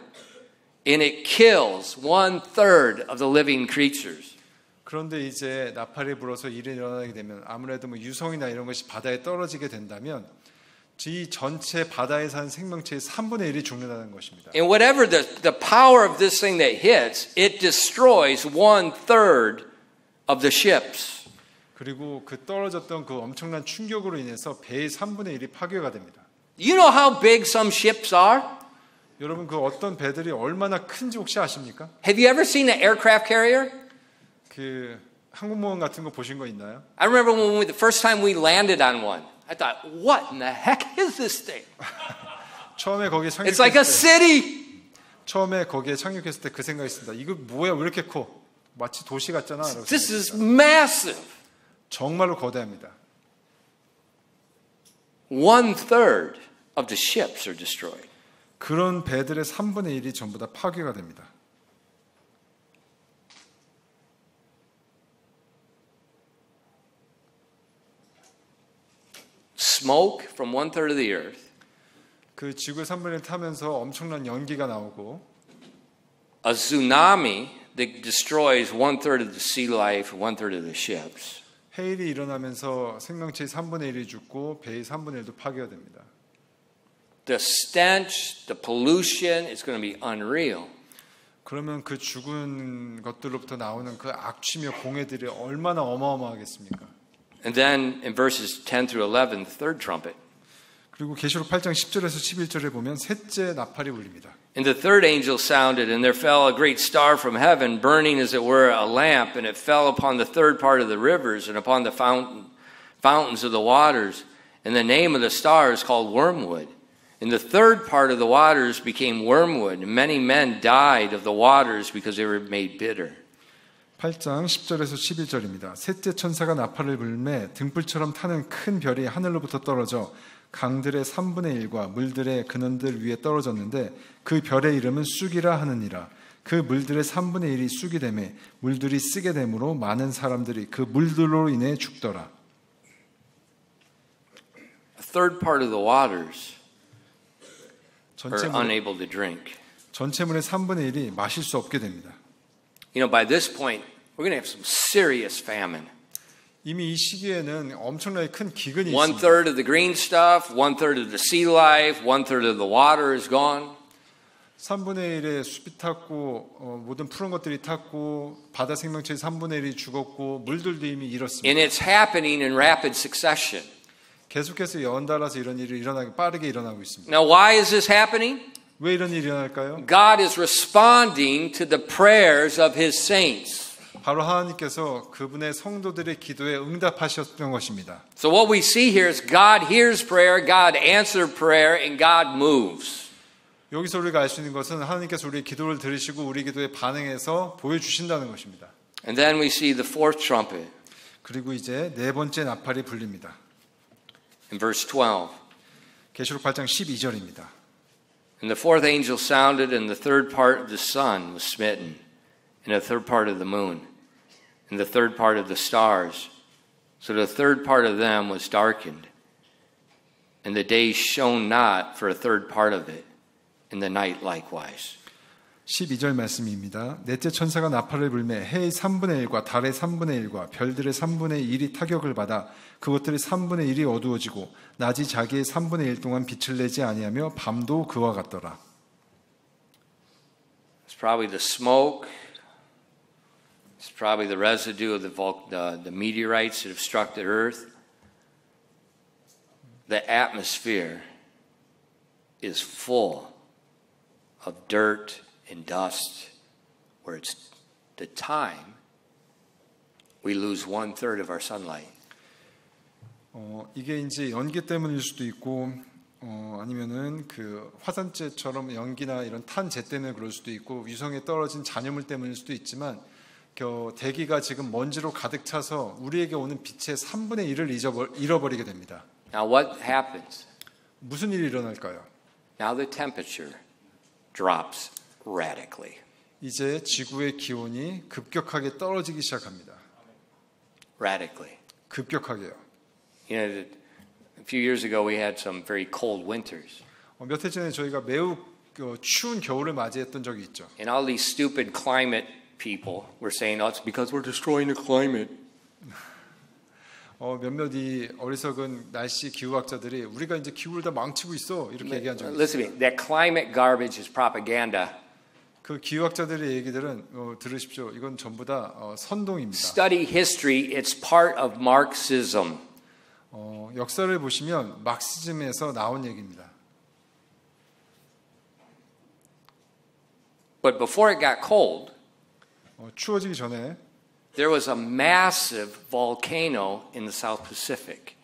S1: and it kills 1/3 of the living creatures?
S2: 그런데 이제 나팔이 불어서 일이 일어나게 되면 아무래도 뭐 유성이나 이런 것이 바다에 떨어지게 된다면 이 전체 바다에 사는 생명체의 3분의 1이 죽는다는 것입니다.
S1: And whatever the power of this thing that hits, it destroys 1/3 of the ships.
S2: 그리고 그 떨어졌던 그 엄청난 충격으로 인해서 배의 3분의 1이 파괴가 됩니다.
S1: You know how big some ships are?
S2: 여러분 그 어떤 배들이 얼마나 큰지 혹시 아십니까?
S1: Have you ever seen an aircraft carrier?
S2: 그 항공모함 같은 거 보신 거 있나요?
S1: I remember when the first time we landed on one. I thought, what in the heck is this thing?
S2: 처음에 거기에
S1: It's like a
S2: 착륙했을 때
S1: city.
S2: 처음에 거기에 착륙했을 때 그 생각했습니다. 이거 뭐야 왜 이렇게 커? 마치 도시 같잖아.
S1: This is massive.
S2: 정말로 거대합니다.
S1: 1/3 of the ships are destroyed.
S2: 그런 배들의 3분의 1이 전부 다 파괴가 됩니다.
S1: Smoke from 1/3 of the earth,
S2: 그 지구의 3분의 1 타면서 엄청난 연기가 나오고
S1: a tsunami that destroys 1/3 of the sea life, 1/3 of the ships.
S2: 해일이 일어나면서 생명체의 3분의 1이 죽고 배의 3분의 1도 파괴가 됩니다.
S1: The stench, the pollution is going to be unreal.
S2: 그러면 그 죽은 것들로부터 나오는 그 악취며 공해들이 얼마나 어마어마하겠습니까?
S1: And then in verses 10 through 11, the third trumpet.
S2: 그리고 계시록 8장 10절에서 11절에 보면 셋째 나팔이 울립니다.
S1: And the third angel sounded, and there fell a great star from heaven, burning as it were a lamp, and it fell upon the third part of the rivers and upon the fountains of the waters. And the name of the star is called Wormwood. And the third part of the waters became wormwood, and many men died of the waters because they were made bitter.
S2: 8장 10절에서 11절입니다. 셋째 천사가 나팔을 불매 등불처럼 타는 큰 별이 하늘로부터 떨어져 강들의 3분의 1과 물들의 근원들 위에 떨어졌는데 그 별의 이름은 쑥이라 하느니라. 그 물들의 3분의 1이 쑥이 되매 물들이 쓰게 되므로 많은 사람들이 그 물들로 인해 죽더라.
S1: A third part of the waters are unable to drink.
S2: 전체물의 3분의 1이 마실 수 없게 됩니다.
S1: You know, by this point, we're going to have some serious famine.
S2: 이미 이 시기에는 엄청나게 큰 기근이 있습니다.
S1: 1/3 of the green stuff, 1/3 of the sea life, 1/3 of the water is gone.
S2: 3분의 1의 숲이 탔고 모든 푸른 것들이 탔고 바다 생명체의 3분의 1이 죽었고 물들도 이미 잃었습니다.
S1: And it's happening in rapid succession.
S2: 계속해서 연달아서 이런 일이 빠르게 일어나고 있습니다.
S1: Now, why is this happening?
S2: 왜 이런 일이 일어날까요?
S1: God is responding to the prayers of His saints.
S2: 바로 하나님께서 그분의 성도들의 기도에 응답하셨던 것입니다.
S1: So what we see here is God hears prayer, God answers prayer, and God moves.
S2: 여기서 우리가 알 수 있는 것은 하나님께서 우리의 기도를 들으시고 우리 기도에 반응해서 보여주신다는 것입니다.
S1: And then we see the fourth trumpet.
S2: 그리고 이제 네 번째 나팔이 불립니다.
S1: In verse 12.
S2: 계시록 8장 12절입니다.
S1: And the fourth angel sounded, and the third part of the sun was smitten, and the third part of the moon, and the third part of the stars. So the third part of them was darkened, and the day shone not for a third part of it, and the night likewise.
S2: 12절 말씀입니다. 넷째 천사가 나팔을 불매 해의 3분의 1과 달의 3분의 1과 별들의 3분의 1이 타격을 받아 그것들의 3분의 1이 어두워지고 낮이 자기의 3분의 1 동안 빛을 내지 아니하며 밤도 그와 같더라.
S1: It's probably the smoke. It's probably the residue of the meteorites that have struck the earth. The atmosphere is full of dirt and dust, where it's the time we lose 1/3 of our sunlight.
S2: 이게 이제 연기 때문일 수도 있고 아니면은 그 화산재처럼 연기나 이런 탄재 때문에 그럴 수도 있고 위성에 떨어진 잔여물 때문일 수도 있지만 대기가 지금 먼지로 가득 차서 우리에게 오는 빛의 3분의 1을 잃어버리게 됩니다.
S1: Now what happens?
S2: 무슨 일이 일어날까요?
S1: Now the temperature drops radically.
S2: 이제 지구의 기온이 급격하게 떨어지기 시작합니다.
S1: Radically.
S2: 급격하게요.
S1: You know, a few years ago we had some very cold winters.
S2: 몇 해 전에 저희가 매우 추운 겨울을 맞이했던 적이 있죠.
S1: And all these stupid climate people were saying, oh, it's because we're destroying the climate.
S2: 몇몇 이 어리석은 날씨 기후학자들이 우리가 이제 기후를 다 망치고 있어 이렇게 얘기한 적이
S1: Listen
S2: 있어요.
S1: to me. That climate garbage is propaganda.
S2: 그 기후학자들의 얘기들은 들으십시오. 이건 전부 다 선동입니다.
S1: Study history. It's part of Marxism.
S2: 역사를 보시면 막시즘에서 나온 얘기입니다.
S1: But before it got cold,
S2: 추워지기 전에
S1: there was a massive volcano in the South Pacific.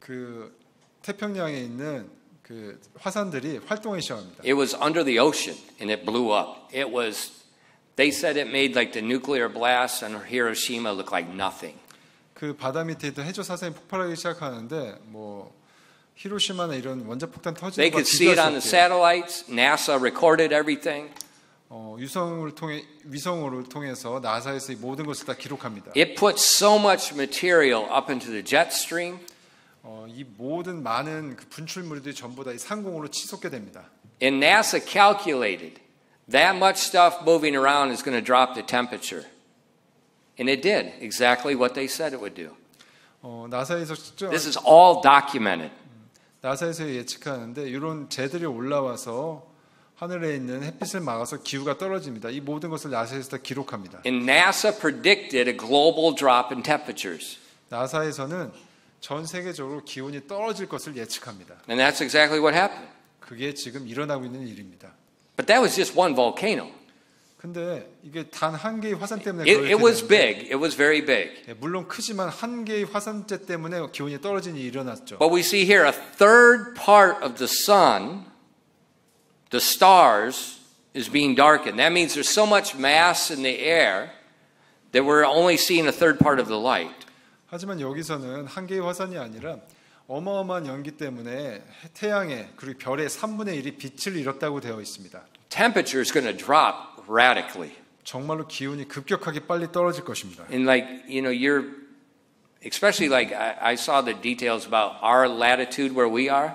S2: 그 태평양에 있는 그 화산들이 활동하기 시작합니다.
S1: It was under the ocean and it blew up. It was, they said it made like the nuclear blast on Hiroshima look like nothing.
S2: 그 바다 밑에 있던 해저 사선이 폭발하기 시작하는데 뭐 히로시마나 이런 원자폭탄 터지는
S1: They
S2: 것과
S1: could see it on the
S2: 비교할 수 없게
S1: satellites. NASA recorded everything.
S2: 위성을 통해서 나사에서 이 모든 것을 다 기록합니다.
S1: It put so much material up into the jet stream.
S2: 이 모든 많은 그 분출물들이 전부 다 이 상공으로 치솟게 됩니다.
S1: And NASA calculated that much stuff moving around is going to drop the temperature. And it did exactly what they said it would do.
S2: 나사에서
S1: This is all documented.
S2: 나사에서 예측하는데 이런 재들이 올라와서 하늘에 있는 햇빛을 막아서 기후가 떨어집니다. 이 모든 것을 나사에서 다 기록합니다.
S1: And NASA predicted a global drop in temperatures.
S2: 나사에서는 전 세계적으로 기온이 떨어질 것을 예측합니다.
S1: And that's exactly what happened.
S2: 그게 지금 일어나고 있는 일입니다.
S1: But that was just one volcano.
S2: 근데 이게 단 한 개의 화산 때문에
S1: It was
S2: 그렇게
S1: big. It was very big.
S2: 되는데, 물론 크지만 한 개의 화산재 때문에 기온이 떨어진 일이 일어났죠.
S1: But we see here a third part of the sun, the stars, is being darkened. That means there's so much mass in the air that we're only seeing a third part of the light.
S2: 하지만 여기서는 한 개의 화산이 아니라 어마어마한 연기 때문에 태양의 그리고 별의 3분의 1이 빛을 잃었다고 되어 있습니다.
S1: Temperature is going to drop radically.
S2: 정말로 기온이 급격하게 빨리 떨어질 것입니다.
S1: And like, you know, you're, especially like I saw the details about our latitude where we are.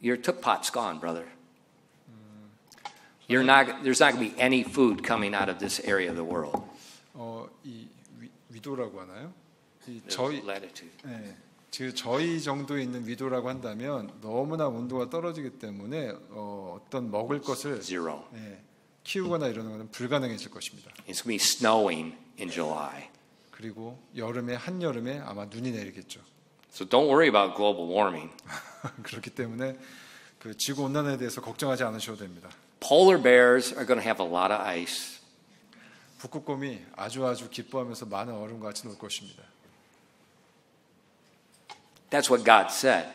S1: Your tukpot's gone, brother. There's not going to be any food coming out of this area of the world.
S2: 이 위도라고 하나요? 이 저희
S1: Latitude.
S2: 네, 저희 정도에 있는 위도라고 한다면 너무나 온도가 떨어지기 때문에 어떤 먹을 것을
S1: Zero.
S2: 키우거나 이러는 것은 불가능해질 것입니다.
S1: It's going to be snowing in July.
S2: 그리고 한여름에 아마 눈이 내리겠죠.
S1: So don't worry about global warming.
S2: 그렇기 때문에 그 지구 온난화에 대해서 걱정하지 않으셔도 됩니다.
S1: Polar bears are going to have a lot of ice.
S2: 북극곰이 아주 기뻐하면서 많은 얼음과 같이 놀 것입니다.
S1: That's what God said.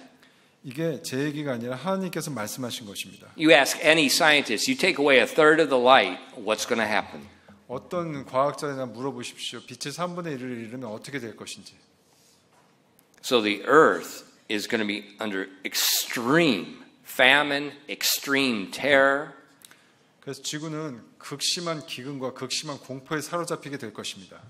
S2: 이게 제 얘기가 아니라 하나님께서 말씀하신 것입니다.
S1: You ask any scientist, you take away a third of the light, what's going to happen?
S2: 어떤 과학자나 물어보십시오. 빛의 3분의 1을 잃으면 어떻게 될 것인지.
S1: So the earth is going to be under extreme famine, extreme terror.
S2: 그래서 지구는 극심한 기근과 극심한 공포에 사로잡히게 될 것입니다.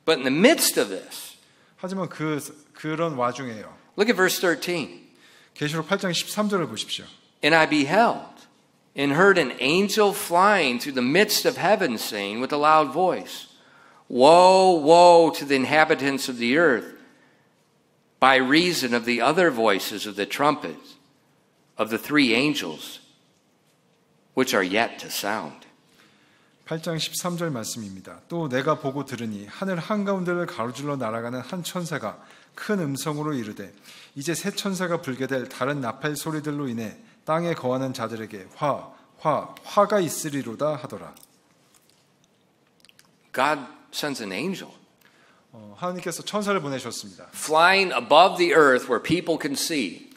S1: But in the midst of this,
S2: 하지만 그런 와중에요.
S1: look at verse 13.
S2: 계시록 8장 13절을 보십시오.
S1: And I beheld and heard an angel flying through the midst of heaven, saying with a loud voice, Woe, woe to the inhabitants of the earth, by reason of the other voices of the trumpets of the three angels, which are yet to sound.
S2: 8장 13절 말씀입니다. 또 내가 보고 들으니 하늘 한가운데를 가로질러 날아가는 한 천사가 큰 음성으로 이르되 이제 새 천사가 불게 될 다른 나팔 소리들로 인해 땅에 거하는 자들에게 화가 있으리로다 하더라.
S1: God sends an angel
S2: 하나님께서 천사를 보내셨습니다.
S1: flying above the earth where people can see.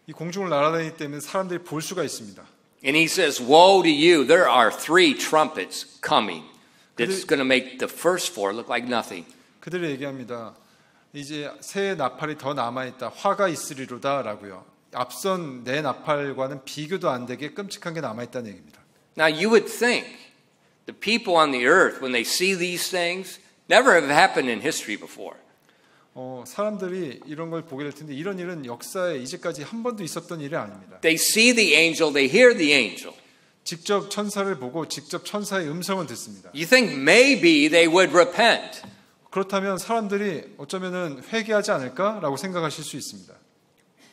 S2: 이 공중을 날아다니기 때문에 사람들이 볼 수가 있습니다.
S1: And he says, Woe to you, there are 3 trumpets coming that's going to make the first 4 look like nothing.
S2: 그들이 얘기합니다. 이제 새 나팔이 더 남아있다. 화가 있으리로다라고요. 앞선 내 나팔과는 비교도 안 되게 끔찍한 게 남아있다는 얘기입니다.
S1: Now you would think the people on the earth, when they see these things, never have happened in history before.
S2: 사람들이 이런 걸 보게 될 텐데 이런 일은 역사에 이제까지 한 번도 있었던 일이 아닙니다.
S1: They see the angel, they hear the angel.
S2: 직접 천사를 보고 직접 천사의 음성을 듣습니다.
S1: You think maybe they would repent.
S2: 그렇다면 사람들이 어쩌면은 회개하지 않을까라고 생각하실 수 있습니다.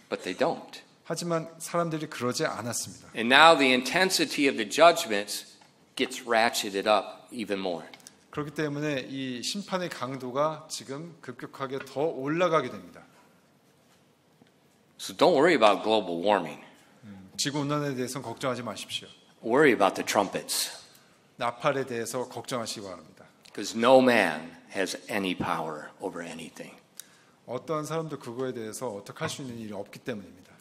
S1: But they don't.
S2: 하지만 사람들이 그러지 않았습니다.
S1: And now the intensity of the judgments gets ratcheted up even more.
S2: 그렇기 때문에 이 심판의 강도가 지금 급격하게 더 올라가게 됩니다.
S1: So don't worry about global warming.
S2: 지구온난화에 대해서는 걱정하지 마십시오.
S1: Worry about the trumpets.
S2: 나팔에 대해서 걱정하시기 바랍니다.
S1: Because no man has any power over anything.
S2: 어떠한 사람도 그거에 대해서 어떻게 할 수 있는 일이 없기 때문입니다.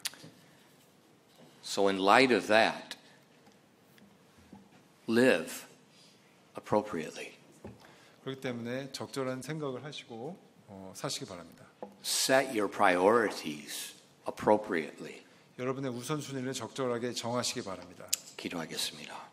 S1: So in light of that, live appropriately.
S2: 그렇기 때문에 적절한 생각을 하시고 사시기 바랍니다.
S1: Set your priorities appropriately.
S2: 여러분의 우선순위를 적절하게 정하시기 바랍니다.
S1: 기도하겠습니다.